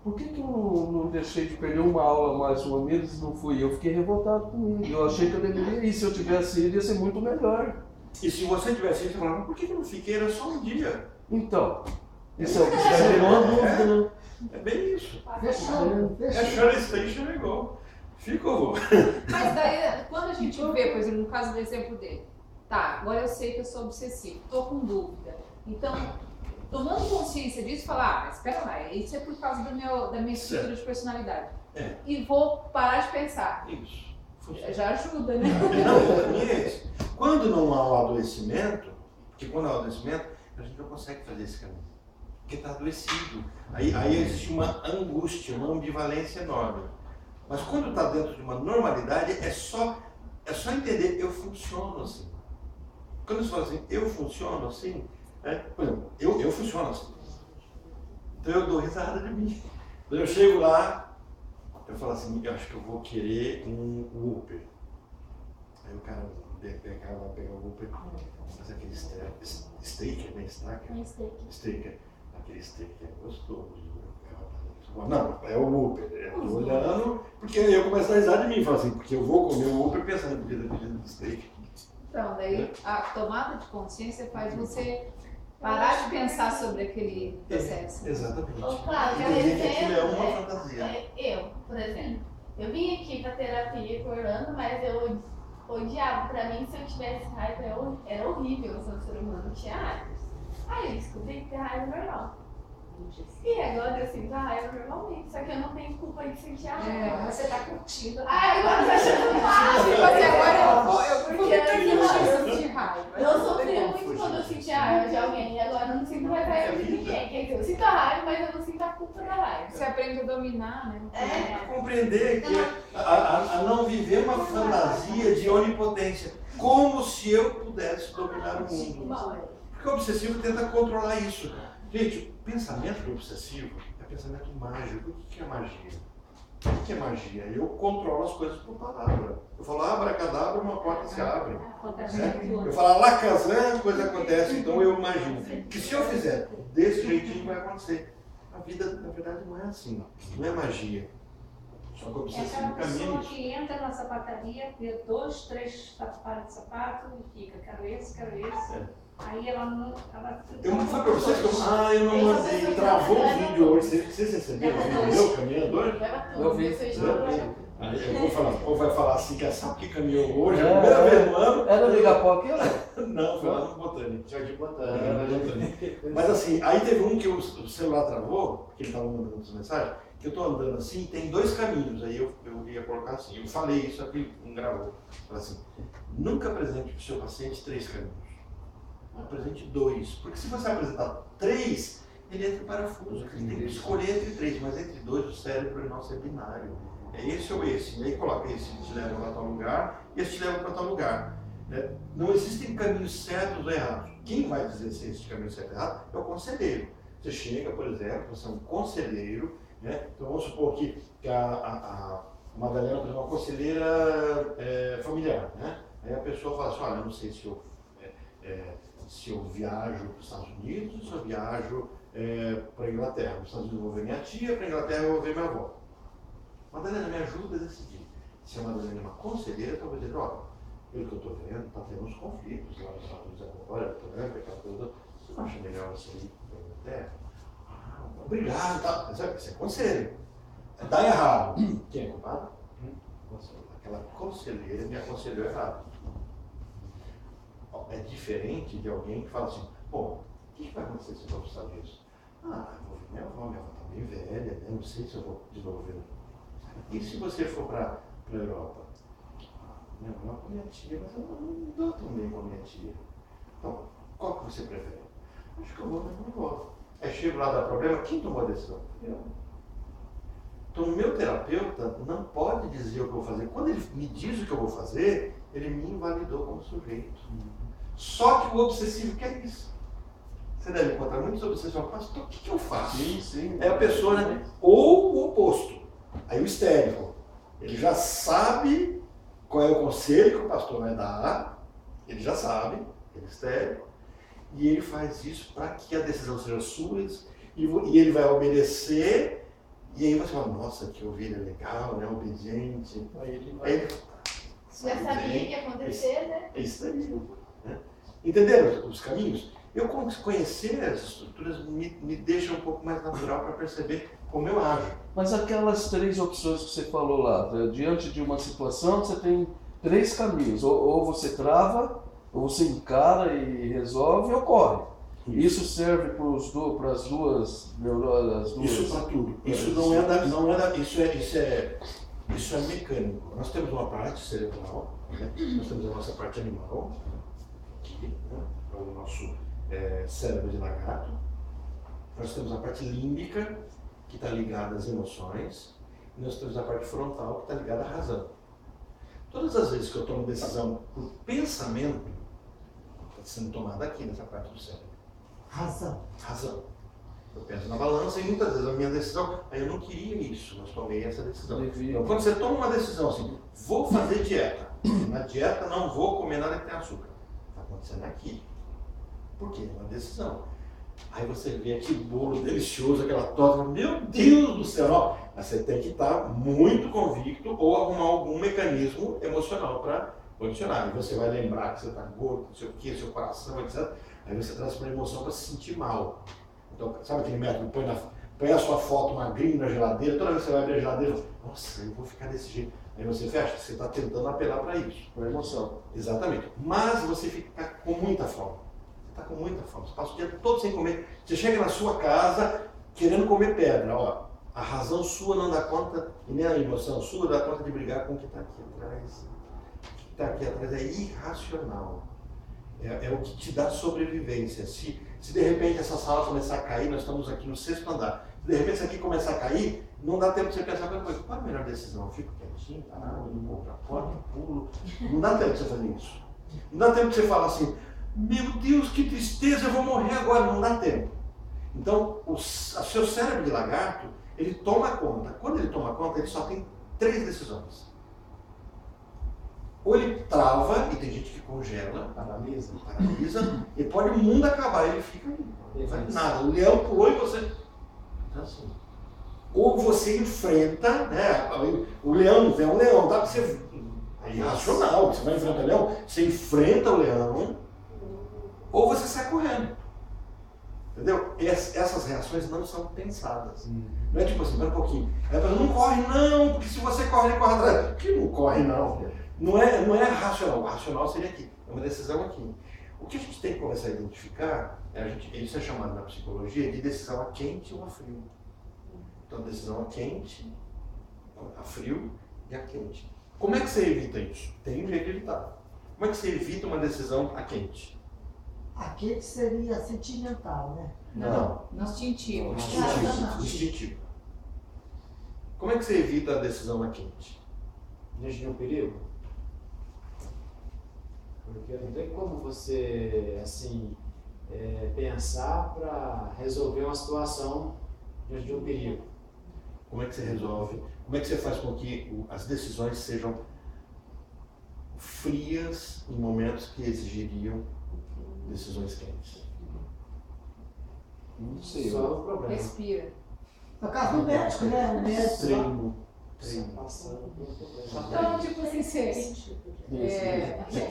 por que eu não deixei de perder uma aula mais uma vez e não fui? Eu fiquei revoltado comigo. Eu achei que eu deveria ir. Se eu tivesse ido, ia ser muito melhor. E se você tivesse ido, você falava, por que eu não fiquei? Era só um dia. Então, isso é o que você gerou uma dúvida, né? É bem isso. Fechou, É fechou. Shirley Station igual. Ficou. Mas daí, quando a gente vê, por exemplo, no caso do exemplo dele, tá, agora eu sei que eu sou obsessivo, tô com dúvida. Então, tomando consciência disso, falar, mas espera lá, isso é por causa da minha estrutura de personalidade. É. E vou parar de pensar. Isso. Já ajuda, né? Não, para mim é isso. Quando não há o adoecimento, porque quando há o adoecimento, a gente não consegue fazer esse caminho. Porque está adoecido. Aí existe uma angústia, uma ambivalência enorme. Mas quando está dentro de uma normalidade, é só entender, eu funciono assim. Quando você fala assim, eu funciono assim, por exemplo, eu funciono assim. Então eu dou risada de mim. Quando eu chego lá, eu falo assim, eu acho que eu vou querer um Whopper. Aí o cara pega o Whopper, faz aquele steak, né? Steak. Aquele steak é gostoso. Não, é o Whopper. Eu tô olhando, porque aí eu começo a risar de mim, falo assim, porque eu vou comer o Whopper pensando no pedido do steak. Então, daí a tomada de consciência faz você parar de pensar sobre aquele processo. Exatamente. Ô, Cláudia, Entender que aquilo é exemplo, uma fantasia. eu, por exemplo, eu vim aqui pra terapia com o Orlando, mas eu odiava. Pra mim, se eu tivesse raiva, era horrível. Eu sou um ser humano, não tinha raiva. Aí eu descobri que ter raiva é normal. E agora eu sinto a raiva normalmente, só que eu não tenho culpa de sentir a raiva. Você tá curtindo. Ai, agora eu tô achando fácil. Tipo assim, agora eu Porque porque antes eu de raiva. eu sofria muito quando eu sentia a raiva de alguém, e agora eu não sinto mais raiva de ninguém. Quer dizer, eu sinto a raiva, mas eu não sinto a culpa da raiva. Você aprende a dominar, né? Compreender que a não viver uma fantasia de onipotência, como se eu pudesse dominar o mundo. Porque o obsessivo tenta controlar isso. Gente, o pensamento obsessivo é pensamento mágico. O que é magia? O que é magia? Eu controlo as coisas por palavra. Eu falo abracadabra, uma porta se abre. Eu falo alakazam, a coisa acontece. Então eu imagino que se eu fizer desse jeitinho vai acontecer. A vida, na verdade, não é assim. Não é magia. Só que o É obsessivo aquela caminha pessoa nisso. que entra na sapataria, vê 2, 3 pares de sapato e fica, quero esse. Aí ela não. Eu não falei pra vocês que eu não mandei, travou o vídeo hoje. Vocês receberam o vídeo meu caminhando hoje? Leva tudo. Eu vi. Você Eu vi. Aí o povo vai falar assim, que sabe que caminhou hoje, a É, primeira vez no ano. Era no Igapó aqui? Não, foi lá no Botânico. Jardim Era no Botânico. Botânico. Mas assim, aí teve um que o celular travou, porque ele estava mandando as mensagens, que eu estou andando assim, tem 2 caminhos, aí eu ia colocar assim, eu falei isso aqui, não gravou. Falei assim, nunca apresente para o seu paciente 3 caminhos. Apresente 2, porque se você apresentar 3, ele entra em parafuso, ele tem que escolher entre 3, mas entre 2 o cérebro é nosso é binário. É esse ou esse, e aí coloca esse te leva para tal lugar, e esse te leva para tal lugar. Né? Não existem caminhos certos ou errados. Quem vai dizer se existe caminho certo ou errado é o conselheiro. Você chega, por exemplo, você é um conselheiro, né? Então vamos supor que a Madalena é uma conselheira familiar, né? Aí a pessoa fala assim, olha, eu não sei se eu viajo para os Estados Unidos ou se eu viajo para a Inglaterra. Nos Estados Unidos eu vou ver minha tia, para a Inglaterra eu vou ver minha avó. Madalena, me ajuda a decidir. Se a Madalena é uma conselheira, talvez dizer, olha, pelo que eu estou vendo, está tendo uns conflitos lá nos Estados Unidos agora, aquela coisa. Você não acha melhor você ir para a Inglaterra? Ah, obrigado, tá. Você é conselho. Dá errado. Quem é culpado? Aquela conselheira me aconselhou errado. É diferente de alguém que fala assim, bom, o que vai acontecer se eu for para os Estados Unidos? Ah, eu vou ver minha avó está bem velha, né? Não sei se eu vou de novo ver. E se você for para a Europa? Minha avó com minha tia, mas eu não dou tão bem com a minha tia. Então, qual que você prefere? Acho que eu vou na minha avó. Aí chego lá, dá problema, quem tomou a decisão? Eu. Então, o meu terapeuta não pode dizer o que eu vou fazer. Quando ele me diz o que eu vou fazer, ele me invalidou como sujeito. Só que o obsessivo quer isso. Você deve encontrar muitos obsessivos. Pastor, o que eu faço? Sim. É a pessoa, né? Ou o oposto. Aí o histérico, ele já sabe qual é o conselho que o pastor vai dar, ele já sabe, ele é histérico, e ele faz isso para que a decisão seja sua, e ele vai obedecer, e aí você fala, nossa, que ovelha legal, né, obediente. Aí ele Já sabia que ia acontecer, né? É isso aí. Né? Entenderam os caminhos? Eu conhecer as estruturas me deixa um pouco mais natural para perceber como eu ajo. Mas aquelas 3 opções que você falou lá, diante de uma situação, você tem 3 caminhos. Ou você trava, ou você encara e resolve, ou corre. Isso serve para as duas neurônios. Isso para tudo. Isso isso é mecânico. Nós temos uma parte cerebral, né? Nós temos a nossa parte animal, aqui, né? É o nosso cérebro de lagarto. Nós temos a parte límbica, que está ligada às emoções, e nós temos a parte frontal, que está ligada à razão. Todas as vezes que eu tomo decisão por pensamento, está sendo tomada aqui nessa parte do cérebro. Razão. Eu penso na balança e muitas vezes a minha decisão, eu não queria isso, mas tomei essa decisão. Então, Quando você toma uma decisão assim, vou fazer dieta, na dieta não vou comer nada que tenha açúcar, está acontecendo aqui. Por quê? É uma decisão. Aí você vê aquele bolo delicioso, aquela torta, meu Deus do céu, ó, mas você tem que estar muito convicto ou arrumar algum mecanismo emocional para condicionar. E você vai lembrar que você está gordo, não sei o que, seu coração, etc. Aí você traz uma emoção para se sentir mal. Então, sabe aquele método? Põe a sua foto magrinho na geladeira, toda vez que você vai abrir a geladeira, você fala, nossa, eu vou ficar desse jeito. Aí você fecha, você está tentando apelar para isso. para emoção. Exatamente. Mas você fica com muita fome. Você está com muita fome. Você passa o dia todo sem comer. Você chega na sua casa querendo comer pedra. Ó, a razão sua não dá conta, e nem a emoção sua dá conta de brigar com o que está aqui atrás. O que está aqui atrás é irracional. É o que te dá sobrevivência. Se de repente essa sala começar a cair, nós estamos aqui no 6º andar, se de repente isso aqui começar a cair, não dá tempo de você pensar, qual é a melhor decisão? Eu fico quietinho, parado, não vou para a porta, pulo. Não dá tempo de você fazer isso. Não dá tempo de você falar assim, meu Deus, que tristeza, eu vou morrer agora. Não dá tempo. Então, o seu cérebro de lagarto, ele toma conta. Quando ele toma conta, ele só tem 3 decisões. Ou ele trava, e tem gente que congela, paralisa, e pode o mundo acabar, ele fica ali, não faz nada. O leão pulou e você... Então, assim, ou você enfrenta, né? O leão vem um leão, tá? Você, é irracional, você vai enfrentar o leão, você enfrenta o leão, ou você sai correndo. Entendeu? Essas reações não são pensadas. Não é tipo assim, espera um pouquinho. Aí a pessoa não corre não, porque se você corre, ele corre atrás. Por que não corre não? Não é racional. O racional seria aqui. É uma decisão aqui. O que a gente tem que começar a identificar, isso é chamado na psicologia de decisão a quente ou a frio. Então, decisão a quente, a frio e a quente. Como é que você evita isso? Tem um jeito de evitar. Como é que você evita uma decisão a quente? A quente seria sentimental, né? Não. Instintivo. Instintivo. Como é que você evita a decisão a quente? Diante de um perigo? Porque não tem como você, assim, pensar para resolver uma situação diante de um perigo. Como é que você resolve? Como é que você faz com que as decisões sejam frias em momentos que exigiriam decisões quentes? Não sei. Só o problema. Respira. No caso do médico, né? O médico. Treino. Passando pelo problema. Então, tipo assim, você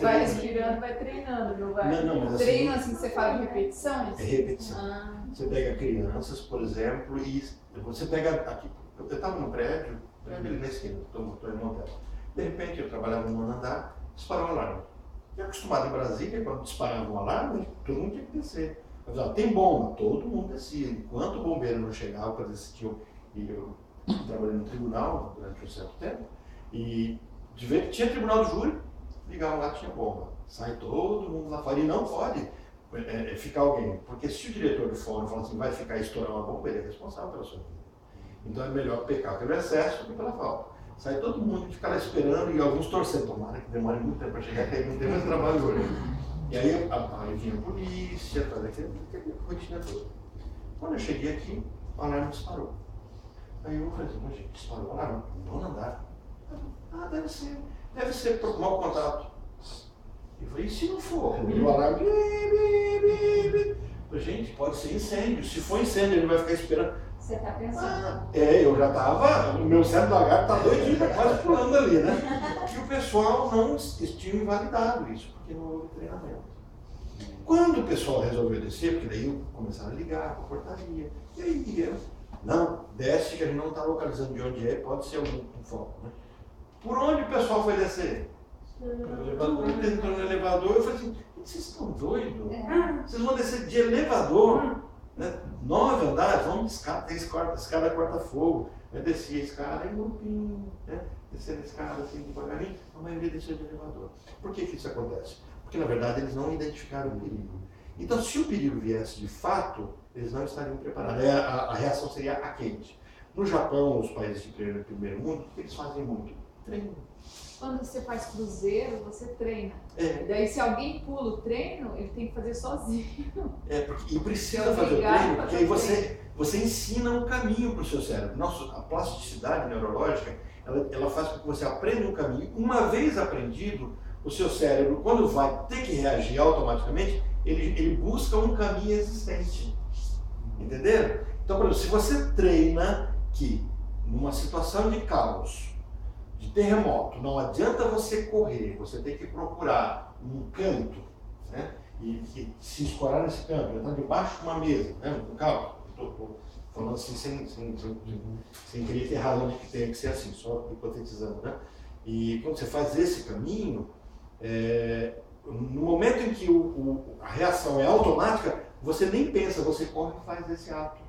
vai respirando, vai treinando, não vai? Não, mas assim, Treino assim, você fala de repetições? é repetição. Ah, Você pega crianças, por exemplo, e você pega aqui. Eu estava no prédio, ali na esquina, estou em Monteiro. De repente, eu trabalhava no nono andar, disparou um alarme. Eu acostumado em Brasília, quando disparava um alarme, todo mundo tinha que descer. Eu falava, tem bomba, todo mundo descia. Enquanto o bombeiro não chegava para decidir, e eu trabalhei no tribunal durante um certo tempo, e tinha tribunal de júri, ligava lá, tinha bomba. Sai todo mundo lá fora e não pode ficar alguém. Porque se o diretor do fórum fala assim, vai ficar estourar uma bomba, ele é responsável pela sua vida. Então é melhor pecar pelo excesso do que pela falta. Sai todo mundo e fica lá esperando e alguns torcendo. Tomara que demore muito tempo para chegar, que aí não tem mais trabalho hoje. E aí vinha a polícia, fazia aquele rotina toda. Quando eu cheguei aqui, o alarme disparou. Aí eu falei assim, mas gente, disparou o alarme? Não andar. Ah, deve ser por mau contato. Eu falei, e se não for? O alarme. Gente, pode ser incêndio. Se for incêndio, ele vai ficar esperando. Você está pensando? Eu já estava, o meu cérebro do lagarto está doidinho, tá quase pulando ali, né? E o pessoal não tinha invalidado isso, porque não houve treinamento. Quando o pessoal resolveu descer, porque daí começaram a ligar para a portaria, e aí, não, desce que a gente não está localizando de onde é, pode ser algum foco, né? Por onde o pessoal foi descer? Todo mundo entrou no elevador, eu falei assim, vocês estão doidos? Vocês vão descer de elevador? Né? 9 andares, vamos de escada, tem escada corta-fogo. Eu descia a escada em grupinho, né? Descendo a escada assim devagarinho, a maioria descia de elevador. Por que isso acontece? Porque na verdade eles não identificaram o perigo. Então se o perigo viesse de fato, eles não estariam preparados. A reação seria a quente. No Japão, os países de primeiro mundo, o que eles fazem muito? Treino. quando você faz cruzeiro, você treina. É. Daí se alguém pula o treino, ele tem que fazer sozinho. E precisa fazer o treino, porque aí você ensina um caminho para o seu cérebro. A plasticidade neurológica, ela faz com que você aprenda um caminho. Uma vez aprendido, o seu cérebro, quando vai ter que reagir automaticamente, ele busca um caminho existente. Entenderam? Então, por exemplo, se você treina que numa situação de caos, de terremoto, não adianta você correr, você tem que procurar um canto, né? E se escorar nesse canto, entrar debaixo de uma mesa, né? No caos. Estou falando assim sem querer ter razão de que tenha que ser assim, só hipotetizando, né? E quando você faz esse caminho, no momento em que a reação é automática, você nem pensa, você corre e faz esse ato.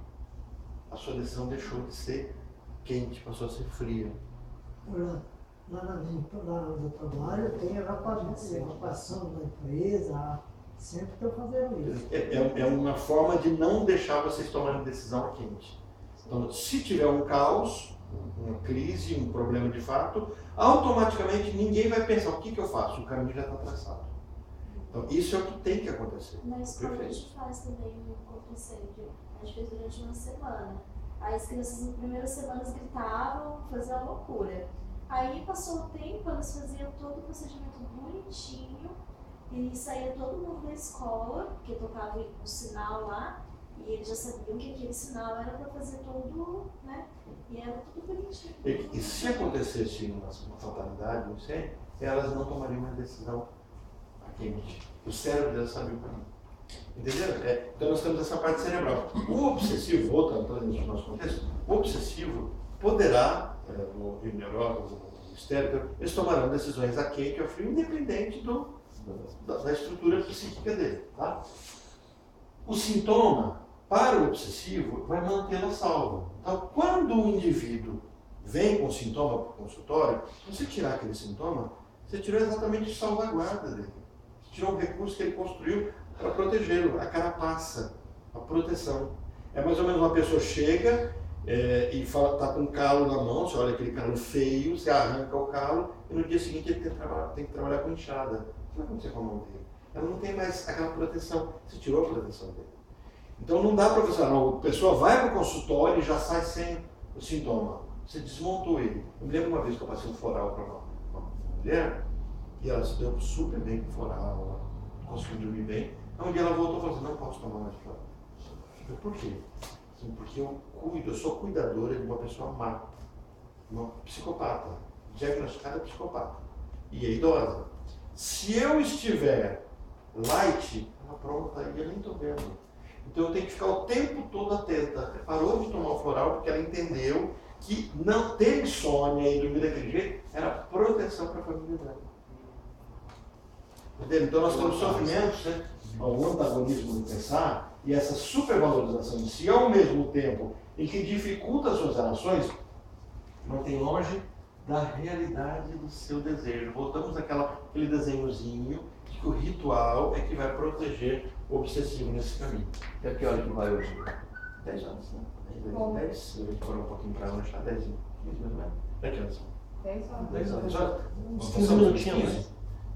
A sua decisão deixou de ser quente, passou a ser fria. Lá no trabalho tem evacuação da empresa, sempre estou fazendo isso. É uma forma de não deixar vocês tomarem decisão quente. Então, se tiver um caos, uma crise, um problema de fato, automaticamente ninguém vai pensar o que eu faço, o caminho já está traçado. Então, isso é o que tem que acontecer. Na escola a gente faz também um contra-incêndio. A gente fez durante uma semana. Aí as crianças nas primeiras semanas gritavam, faziam uma loucura. Aí passou o tempo, elas faziam todo o procedimento bonitinho e saía todo mundo da escola, porque tocava o sinal lá, e eles já sabiam que aquele sinal era para fazer todo, né? E era tudo bonitinho. E se acontecesse uma fatalidade, não sei, elas não tomariam uma decisão quente. O cérebro delas sabia o caminho. Entendeu? Então nós temos essa parte cerebral. O obsessivo, voltando no nosso contexto, o obsessivo poderá, o neurótico, o histérico, eles tomarão decisões a quente ou frio, independente da estrutura psíquica dele. Tá? O sintoma, para o obsessivo, vai mantê-lo a salvo. Então, quando o indivíduo vem com sintoma para o consultório, você tirar aquele sintoma, você tirou exatamente a salvaguarda dele. Você tirou um recurso que ele construiu para protegê-lo, a carapaça, a proteção. É mais ou menos uma pessoa chega e fala, está com um calo na mão, você olha aquele calo feio, você arranca o calo e no dia seguinte ele tem que trabalhar com inchada. O que vai acontecer com a mão dele? Ela não tem mais aquela proteção, você tirou a proteção dele. Então não dá para você falar, não, a pessoa vai para o consultório e já sai sem o sintoma. Você desmontou ele. Eu me lembro uma vez que eu passei um floral para uma mulher e ela se deu super bem com o floral, ela conseguiu dormir bem. Então um dia ela voltou e falou assim, não posso tomar mais floral. Eu, por quê? Assim, porque eu sou cuidadora de uma pessoa má, uma psicopata, diagnosticada psicopata, e é idosa. Se eu estiver light, ela pronta e eu nem estou vendo. Então eu tenho que ficar o tempo todo atenta. Ela parou de tomar o floral porque ela entendeu que não ter insônia e dormir daquele jeito era proteção para a família dela. Entendeu? Então nós temos sofrimentos, né? O antagonismo do pensar e essa supervalorização de si ao mesmo tempo em que dificulta as suas relações, mantém longe da realidade do seu desejo. Voltamos àquele desenhozinho de que o ritual é que vai proteger o obsessivo nesse caminho. E a que hora que vai hoje? 10 anos, né? 10, a gente parou um pouquinho para lanchar, 10, 15 mais ou menos. Daqui anos. 10 horas. 10 anos. Uns 15 minutinhos.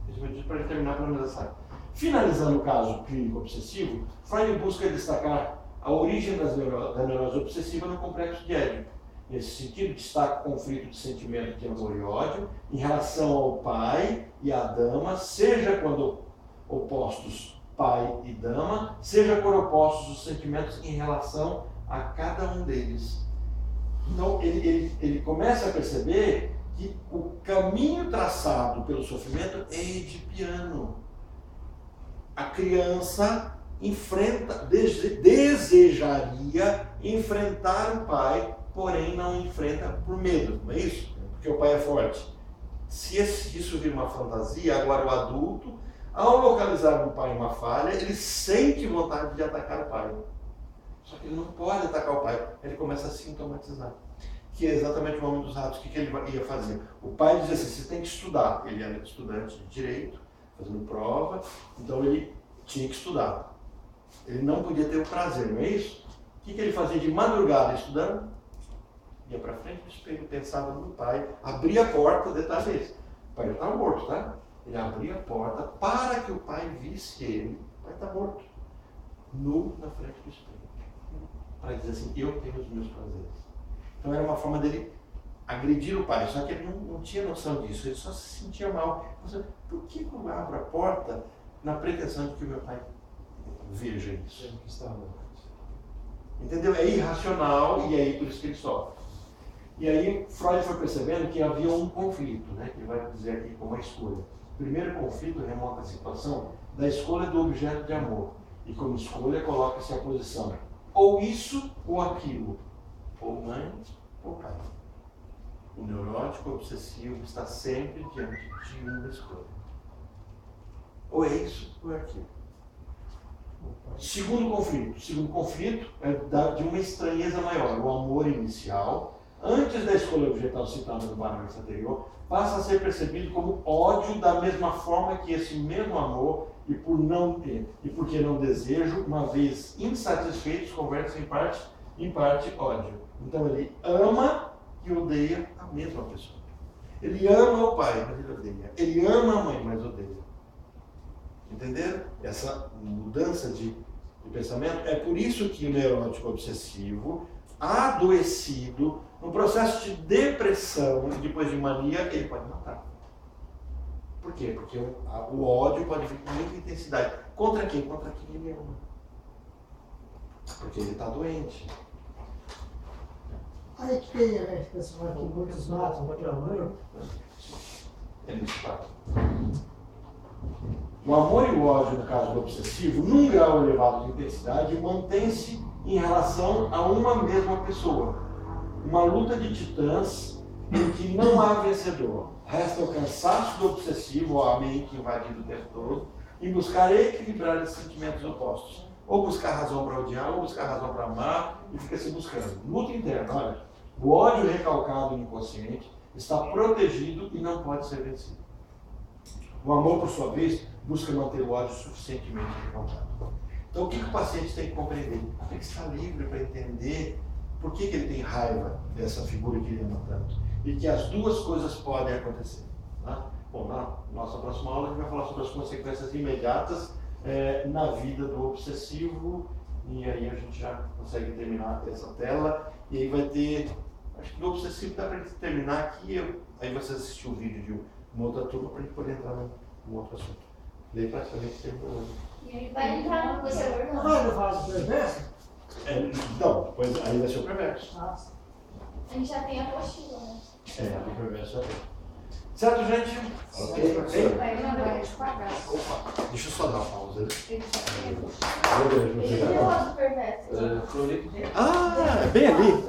15 minutinhos para terminar pelo menos essa. Finalizando o caso clínico obsessivo, Freud busca destacar a origem da neurose obsessiva no complexo de Édipo. Nesse sentido, destaca o conflito de sentimento de amor e ódio em relação ao pai e à dama, seja quando opostos pai e dama, seja quando opostos os sentimentos em relação a cada um deles. Então, ele começa a perceber que o caminho traçado pelo sofrimento é edipiano. A criança desejaria enfrentar o pai, porém não enfrenta por medo, não é isso? Porque o pai é forte. Se isso vira uma fantasia, agora o adulto, ao localizar no pai uma falha, ele sente vontade de atacar o pai. Só que ele não pode atacar o pai, ele começa a sintomatizar. Que é exatamente o homem dos ratos. O que ele ia fazer? O pai dizia assim, você tem que estudar. Ele era estudante de direito, fazendo prova, então ele tinha que estudar. Ele não podia ter o prazer, não é isso? O que ele fazia de madrugada estudando? Ia para frente do espelho, pensava no pai, abria a porta, detalhe esse. O pai já estava morto, tá? Ele abria a porta para que o pai visse ele. O pai está morto. Nu na frente do espelho. Para dizer assim, eu tenho os meus prazeres. Então era uma forma dele agredir o pai, só que ele não tinha noção disso, ele só se sentia mal. Então, por que eu abro a porta na pretensão de que o meu pai veja isso? Entendeu? É irracional e aí por isso que ele sofre. E aí Freud foi percebendo que havia um conflito, né, que ele vai dizer aqui como a escolha. O primeiro conflito remonta à situação da escolha do objeto de amor. E como escolha coloca-se a posição ou isso ou aquilo. Ou mãe ou pai. O neurótico obsessivo está sempre diante de uma escolha. Ou é isso ou é aquilo. Segundo conflito é de uma estranheza maior. O amor inicial, antes da escolha objetal citada no parágrafo anterior, passa a ser percebido como ódio da mesma forma que esse mesmo amor e porque não desejo, uma vez insatisfeitos, converte-se em parte ódio. Então ele ama e odeia a mesma pessoa. Ele ama o pai, mas ele odeia. Ele ama a mãe, mas odeia. Entenderam? Essa mudança de pensamento. É por isso que o neurótico obsessivo, adoecido, no processo de depressão e depois de mania, ele pode matar. Por quê? Porque o ódio pode vir com muita intensidade. Contra quem? Contra quem ele ama. Porque ele está doente. Aí que tem a expressão aqui, muitos matam, outro amor. Ele está. O amor e o ódio, no caso do obsessivo, num grau elevado de intensidade, mantém-se em relação a uma mesma pessoa. Uma luta de titãs em que não há vencedor. Resta o cansaço do obsessivo, a mente invadida o tempo todo, em buscar equilibrar esses sentimentos opostos. Ou buscar razão para odiar, ou buscar razão para amar, e fica se buscando. Luta interna, olha. O ódio recalcado no inconsciente está protegido e não pode ser vencido. O amor, por sua vez, busca manter o ódio suficientemente recalcado. Então, o que o paciente tem que compreender? Ele tem que estar livre para entender por que ele tem raiva dessa figura que ele ama tanto. E que as duas coisas podem acontecer. Tá? Bom, na nossa próxima aula a gente vai falar sobre as consequências imediatas na vida do obsessivo. E aí a gente já consegue terminar essa tela. E aí vai ter... Acho que do obsessivo dá para terminar aqui. Aí você assistiu o vídeo de uma outra turma para a gente poder entrar num outro assunto. Daí praticamente terminou. E aí vai entrar no professor. Não vai levar as perverso? Não, depois aí vai ser o perverso. Nossa. A gente já tem a apostila, né? O perverso já tem. Certo, gente? Ok, professor? Vai mandar devagar. Opa, deixa eu só dar uma pausa. Ele já tem. Meu Deus, não sei Ele agora. deu a do perverso. Crônica. Ah, é bem ali.